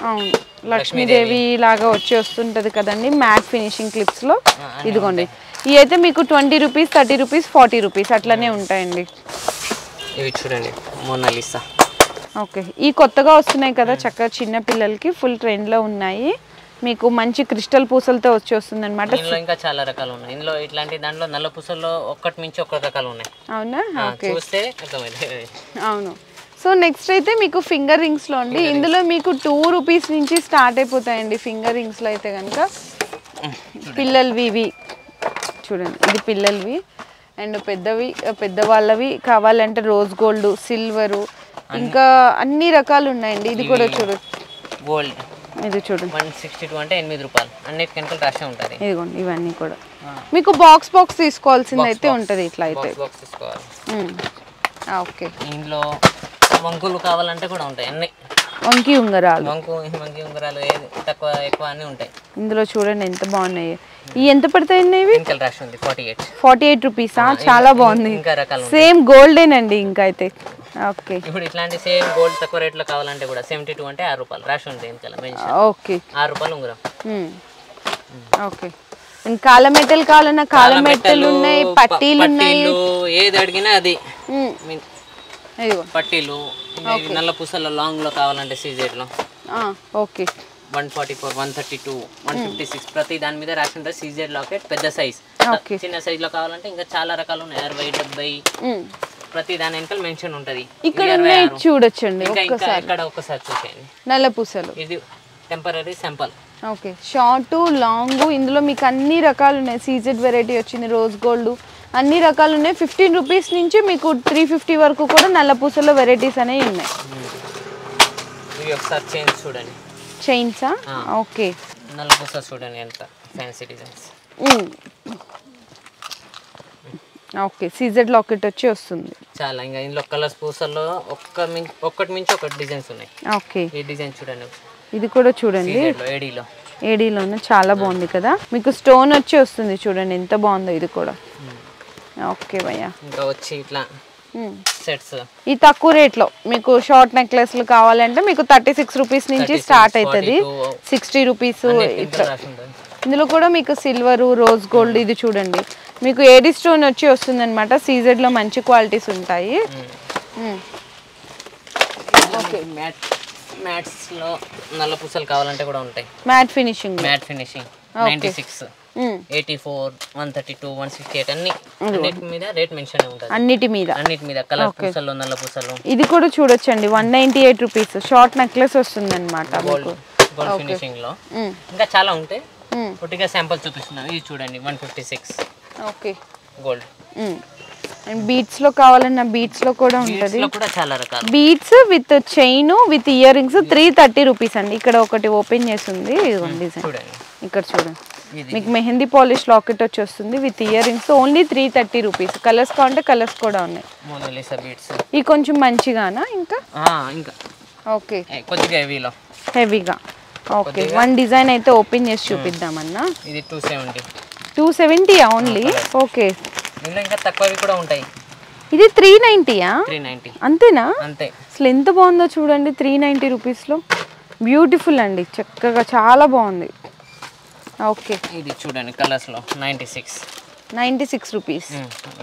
S1: అవును, లక్ష్మీదేవి లాగా వస్తుంటది కదండి మ్యాట్ ఫినిషింగ్ క్లిప్స్ లో. ఇదిగోండి, ఇవి అయితే మీకు 20 రూపీస్, 30 రూపీస్, 40 రూపీస్ అట్లనే ఉంటాయండి.
S2: ఇవి చూడండి, మోనాలిసా.
S1: ఓకే, ఈ కొత్తగా వస్తున్నాయి కదా చక్కగా చిన్న పిల్లలకి ఫుల్ ట్రెండ్ లో ఉన్నాయి. మీకు మంచి క్రిస్టల్ పూసలతో వస్తుంది అనమాట.
S2: ఇంకా చాలా రకాలు ఉన్నాయి. ఇందులో ఇట్లాంటి దాంట్లో నల్ల పూసల్లో ఒక్కటి మించి ఒక్క రకాలు ఉన్నాయి.
S1: అవునా? ఓకే,
S2: చూస్తే అర్థమైంది.
S1: అవును. సో నెక్స్ట్ అయితే మీకు ఫింగర్ రింగ్స్ లో అండి. ఇందులో మీకు 2 రూపీస్ నుంచి స్టార్ట్ అయిపోతాయండి ఫింగర్ రింగ్స్ లో అయితే కనుక. పిల్లలవి ఇవి చూడండి, ఇది పిల్లలవి. అండ్ పెద్దవాళ్ళవి కావాలంటే రోజ్ గోల్డ్, సిల్వరు, ఇంకా అన్ని రకాలు ఉన్నాయండి. ఇది కూడా చూడొచ్చు,
S2: గోల్డ్.
S1: ఇది చూడండి,
S2: 162 అంటే 8 రూపాయలు. అన్నిటి కెమికల్ రాసే ఉంటుంది.
S1: ఇదిగోండి, ఇవన్నీ కూడా మీకు బాక్స్ తీసుకోవాల్సింది అయితే ఉంటుంది. ఇట్లా అయితే
S2: తీసుకోవాలి.
S1: ఓకే,
S2: ఇందులో వంకులు కావాలంటే కూడా ఉంటాయి. అన్ని
S1: వంకి ఉంగరాలు
S2: వంకి ఉంగరాలు ఏది తక్కువ ఎక్కువ అన్నీ ఉంటాయి
S1: ఇందులో. చూడండి ఎంత బాగున్నాయి. ఇవి ఎంత పడతాయండి? ఇవి 48 రూపీసా? చాలా బాగుంది. సేమ్ గోల్డేనండి ఇంకా అయితే. ఓకే.
S2: ఇప్పుడు ఇట్లాంటి సేమ్ గోల్డ్ తక్కువ రేట్ లో కావాలంటే కూడా 72 అంటే 6 రూపాయలు రాసి ఉంది ఇంకా మెన్షన్.
S1: ఓకే.
S2: 6 రూపాయలు ఉంగరం.
S1: ఓకే. కాల మెటల్ కావాలన్నా కాల మెటల్ ఉన్నాయి, పట్టీలు ఉన్నాయి,
S2: ఏది అడిగినా అది. పట్టీలు నల్ల పూసల్లో లాంగ్ లో కావాలంటే సీజెడ్ లో.
S1: ఓకే.
S2: 144, 132, 156 ప్రతి దాని మీద రాసి ఉంటుంది. సీజెడ్ లాకెట్ పెద్ద సైజ్. చిన్న సైజ్ లో కావాలంటే ఇంకా చాలా రకాలు ఉన్నాయి. 60, 70 ప్రతి దాని వెనకాల మెన్షన్ ఉంటది.
S1: ఇక్కడ చూడొచ్చండి
S2: ఇక్కడ ఒకసారి చూసేయండి.
S1: నల్ల పూసలు
S2: ఇది temporary simple.
S1: Okay. Short long ఇందులో మీకు అన్ని రకాలు ఉన్నాయి. సీజెడ్ వెరైటీ వచ్చింది, రోజ్ గోల్డ్ అన్ని రకాలు ఉన్నాయి. 15 రూపీస్ నుంచి మీకు 350 వరకు కూడా నల్ల పూసల్లో వెరైటీస్ అనేవి ఉన్నాయి.
S2: ఇవి ఒకసారి చైన్స్ చూడండి.
S1: చైన్సా? ఓకే.
S2: నల్ల పూస చూడండి ఎంత fancy designs.
S1: Okay. CZ locket వచ్చి వస్తుంది
S2: చాలా. ఇంకా ఇందులో కలర్స్ పూసల్లో ఒక్కటి మించి ఒకటి డిజైన్స్ ఉన్నాయి.
S1: ఓకే.
S2: ఈ డిజైన్ చూడండి.
S1: ఇది కూడా చూడండి. ఏడీలోనే చాలా బాగుంది కదా. మీకు స్టోన్ వచ్చి వస్తుంది చూడండి ఎంత బాగుందో ఇది కూడా. ఓకే భయ్యా.
S2: ఇంకా వచ్చి ఇట్లా సెట్స్
S1: ఈ తక్కువ రేట్లో మీకు షార్ట్ నెక్లెస్లు కావాలంటే మీకు 36 రూపీస్ నుంచి స్టార్ట్ అవుతుంది. 60 రూపీస్ ఇట్లా. ఇందులో కూడా మీకు సిల్వర్, రోజ్ గోల్డ్ ఇది చూడండి మీకు ఏడీ స్టోన్ వచ్చి వస్తుంది అనమాట. సీజెడ్లో మంచి క్వాలిటీస్ ఉంటాయి.
S2: ఓకే. మ్యాట్స్ లో నల్ల పూసలు కావాలంటే కూడా ఉంటాయి.
S1: మ్యాట్ ఫినిషింగ్
S2: 96, 84, 132, 168 అన్నిటి మీద రేట్ మెన్షన్ ఉంటుంది. అన్నిటి మీద కలర్ పూసలు నల్ల పూసలు.
S1: ఇది కూడా చూడొచ్చండి 198 రూపీస్ షార్ట్ నెక్లెస్ వస్తుంది అనమాట.
S2: గోల్డ్ ఫినిషింగ్ లో ఇంకా చాలా ఉంటాయి. ఒకటిగా శాంపుల్ చూపిస్తున్నాను. ఇది చూడండి 156.
S1: ఓకే.
S2: గోల్డ్
S1: అండ్ బీట్స్ లో కావాలన్నా బీట్స్ లో కూడా ఉంటది.
S2: చాలా రకాలు
S1: beats with chain with ear rings 330 rupees అండి. ఇక్కడ ఒకటి ఓపెన్ చేసింది ఇక్కడ చూడండి. మీకు మెహందీ పాలిష్ లాకెట్ వచ్చి వస్తుంది with ear rings only 330 rupees. Colours కావాలంటే కలర్స్ కూడా ఉన్నాయి. ఇది కొంచెం మంచిగానా ఇంకా? ఓకే.
S2: కొద్దిగా
S1: హెవీగా. ఓకే. వన్ డిజైన్ అయితే ఓపెన్ చేసి చూపిద్దామన్నా.
S2: ఇది 270.
S1: 270 ఓన్లీ. ఓకే.
S2: ఇంకా తక్కువవి కూడా ఉంటాయి.
S1: ఇది 390యా?
S2: 390
S1: అంతేనా?
S2: అంతే.
S1: అసలు ఎంత బాగుందో చూడండి 390 రూపీస్లో. బ్యూటిఫుల్ అండి, చక్కగా చాలా బాగుంది. ఓకే.
S2: ఇది చూడండి కలర్స్ లో 96
S1: రూపీస్.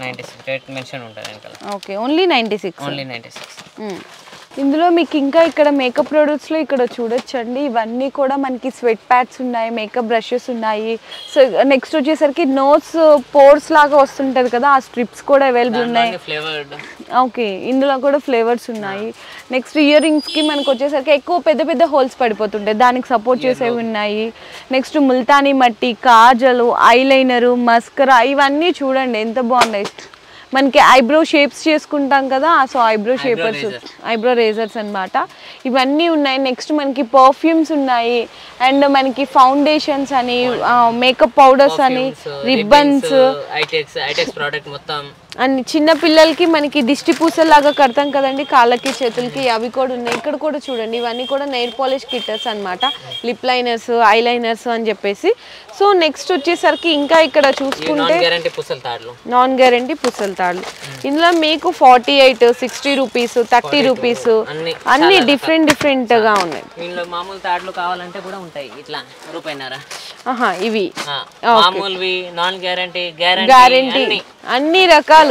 S2: 96 రేట్ మెన్షన్ ఉంటుంది.
S1: ఓకే. ఓన్లీ 96.
S2: ఓన్లీ 96.
S1: ఇందులో మీకు ఇంకా ఇక్కడ మేకప్ ప్రొడక్ట్స్లో ఇక్కడ చూడొచ్చండి. ఇవన్నీ కూడా మనకి స్వెట్ ప్యాడ్స్ ఉన్నాయి, మేకప్ బ్రషెస్ ఉన్నాయి. సో నెక్స్ట్ వచ్చేసరికి నోస్ పోర్స్ లాగా వస్తుంటుంది కదా, ఆ స్ట్రిప్స్ కూడా అవైలబుల్ ఉన్నాయి. ఓకే. ఇందులో కూడా ఫ్లేవర్స్ ఉన్నాయి. నెక్స్ట్ ఇయర్ రింగ్స్కి మనకు వచ్చేసరికి ఎక్కువ పెద్ద పెద్ద హోల్స్ పడిపోతుంటాయి, దానికి సపోర్ట్ చేసేవి ఉన్నాయి. నెక్స్ట్ ముల్తానీ మట్టి, కాజలు, ఐలైనరు, మస్కరా ఇవన్నీ చూడండి ఎంత బాగున్నాయి. మనకి ఐబ్రో షేప్స్ చేసుకుంటాం కదా, సో ఐబ్రో రేజర్స్ అన్నమాట. ఇవన్నీ ఉన్నాయి. నెక్స్ట్ మనకి పర్ఫ్యూమ్స్ ఉన్నాయి అండ్ మనకి ఫౌండేషన్స్ అని, మేకప్ పౌడర్స్ అని, రిబ్బన్స్ అన్ని చిన్న పిల్లలకి మనకి దిష్టి పూసలాగా కడతాం కదండి కాళ్ళకి చేతులకి, అవి కూడా ఉన్నాయి. ఇక్కడ కూడా చూడండి ఇవన్నీ కూడా నెయిల్ పాలిష్ కిట్టర్స్ అనమాట. లిప్ లైనర్స్, ఐ లైనర్స్ అని చెప్పేసి. సో నెక్స్ట్ వచ్చేసరికి ఇంకా ఇక్కడ చూసుకుంటే నాన్ గ్యారంటీ పుసల తాళ్ళు. ఇందులో మీకు 48, 60 రూపీస్, 30 రూపీస్ అన్ని డిఫరెంట్ గా ఉన్నాయి.
S2: మామూలు తాడులు కావాలంటే కూడా ఉంటాయి ఇట్లా రూపాయిన్నర.
S1: ఇవి
S2: మామూలువి నాన్ గ్యారంటీ
S1: అన్ని రకాలు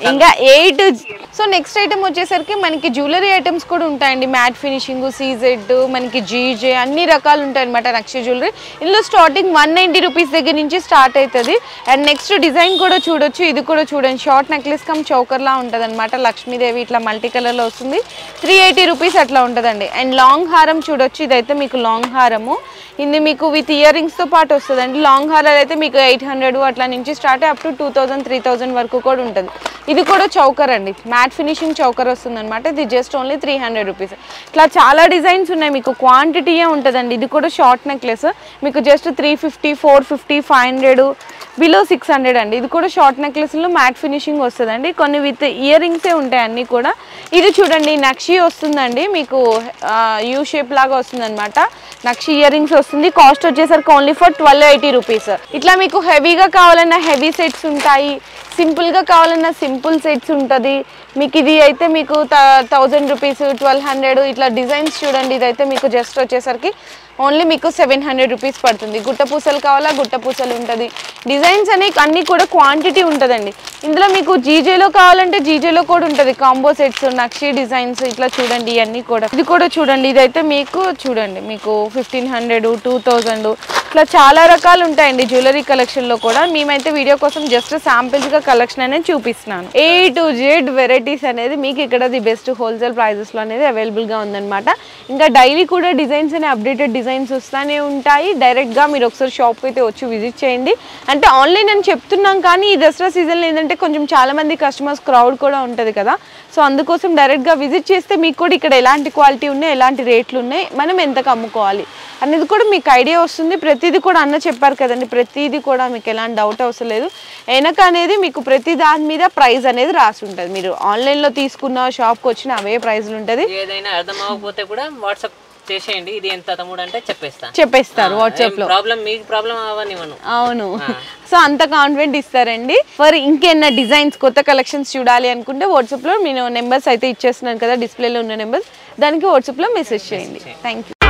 S1: ఇంకా 8. సో నెక్స్ట్ ఐటమ్ వచ్చేసరికి మనకి జ్యువెలరీ ఐటమ్స్ కూడా ఉంటాయండి. మ్యాట్ ఫినిషింగ్, సీజెడ్, మనకి జీజే అన్ని రకాలు ఉంటాయి అనమాట నక్ష జ్యువెలరీ. ఇందులో స్టార్టింగ్ 190 రూపీస్ దగ్గర నుంచి స్టార్ట్ అవుతుంది. అండ్ నెక్స్ట్ డిజైన్ కూడా చూడొచ్చు. ఇది కూడా చూడండి షార్ట్ నెక్లెస్ కమ్ చౌకర్ లా ఉంటుంది అనమాట. లక్ష్మీదేవి ఇట్లా మల్టీ కలర్ లో వస్తుంది. 380 రూపీస్ అట్లా ఉంటుందండి. అండ్ లాంగ్ హారం చూడొచ్చు. ఇదైతే మీకు లాంగ్ హారము. ఇది మీకు విత్ ఇయర్ రింగ్స్ తో పాటు వస్తుందండి. లాంగ్ హారాలు అయితే మీకు 800 అట్లా నుంచి స్టార్ట్ అప్ టు 2000, 3000 వరకు కూడా ఉంటుంది. ఇది కూడా చౌకర్ అండి, మ్యాట్ ఫినిషింగ్ చౌకర్ వస్తుంది అనమాట. ఇది జస్ట్ ఓన్లీ 300 రూపీస్. ఇట్లా చాలా డిజైన్స్ ఉన్నాయి, మీకు క్వాంటిటీయే ఉంటుందండి. ఇది కూడా షార్ట్ నెక్లెస్ మీకు జస్ట్ 350, 450, 500 బిలో 600 అండి. ఇది కూడా షార్ట్ నెక్లెస్లో మ్యాట్ ఫినిషింగ్ వస్తుందండి. కొన్ని విత్ ఇయర్ రింగ్సే ఉంటాయి అన్నీ కూడా. ఇది చూడండి నక్షి వస్తుందండి, మీకు యూ షేప్ లాగా వస్తుంది అనమాట. నక్షి ఇయర్ రింగ్స్ వస్తుంది. కాస్ట్ వచ్చేసరికి ఓన్లీ ఫర్ 1280 రూపీస్. ఇట్లా మీకు హెవీగా కావాలన్నా హెవీ సెట్స్ ఉంటాయి, సింపుల్గా కావాలన్నా సింపుల్ సెట్స్ ఉంటుంది. మీకు ఇది అయితే మీకు 1000 రూపీస్, 1200 ఇట్లా డిజైన్స్ చూడండి. ఇదైతే మీకు జస్ట్ వచ్చేసరికి ఓన్లీ మీకు 700 రూపీస్ పడుతుంది. గుట్ట పూసలు కావాలా గుట్ట పూసలు ఉంటుంది. డిజైన్స్ అన్నీ కూడా క్వాంటిటీ ఉంటుందండి. ఇందులో మీకు జీజేలో కావాలంటే జీజేలో కూడా ఉంటుంది. కాంబో సెట్స్, నక్షి డిజైన్స్ ఇట్లా చూడండి ఇవన్నీ కూడా. ఇది కూడా చూడండి, ఇదైతే మీకు చూడండి మీకు 1500, 2000 ఇట్లా చాలా రకాలు ఉంటాయండి జ్యువెలరీ కలెక్షన్లో కూడా. మేమైతే వీడియో కోసం జస్ట్ శాంపిల్స్గా కలెక్షన్ అనేది చూపిస్తున్నాను. A to Z వెరైటీస్ అనేది మీకు ఇక్కడ ది బెస్ట్ హోల్సేల్ ప్రైజెస్లో అనేది అవైలబుల్గా ఉందన్నమాట. ఇంకా డైలీ కూడా డిజైన్స్ అనే అప్డేటెడ్ డిజైన్స్ వస్తూనే ఉంటాయి. డైరెక్ట్గా మీరు ఒకసారి షాప్కి అయితే వచ్చి విజిట్ చేయండి. అంటే ఆన్లైన్ అని చెప్తున్నాం కానీ ఈ దసరా సీజన్లో ఏంటంటే కొంచెం చాలామంది కస్టమర్స్ క్రౌడ్ కూడా ఉంటుంది కదా. సో అందుకోసం డైరెక్ట్గా విజిట్ చేస్తే మీకు కూడా ఇక్కడ ఎలాంటి క్వాలిటీ ఉన్నాయి, ఎలాంటి రేట్లు ఉన్నాయి, మనం ఎంతకు అమ్ముకోవాలి అనేది కూడా మీకు ఐడియా వస్తుంది. ప్రతిదీ కూడా అన్న చెప్పారు కదండి, ప్రతిదీ కూడా మీకు ఎలాంటి డౌట్ అవసరం లేదు. వెనక అనేది మీకు ప్రతి దాని మీద ప్రైస్ అనేది రాసి ఉంటుంది. మీరు ఆన్లైన్లో తీసుకున్న షాప్కి వచ్చిన అవే ప్రైస్లు ఉంటుంది.
S2: ఏదైనా అర్థం అవ్వకపోతే కూడా వాట్సాప్ చేసేయండి, ఇది ఎంత తమ్ముడు అంటే
S1: చెప్పేస్తారు వాట్సాప్ లో.
S2: మీకు ప్రాబ్లం అవనివ్వను.
S1: అవును, సో అంత కాన్ఫిడెంట్ ఇస్తారండి. మరి ఇంకేమైనా డిజైన్స్ కొత్త కలెక్షన్స్ చూడాలి అనుకుంటే వాట్సాప్ లో నేను నెంబర్స్ అయితే ఇచ్చేస్తున్నాను కదా, డిస్ప్లేలో ఉన్న నెంబర్స్, దానికి వాట్సాప్ లో మెసేజ్ చేయండి. Thank you.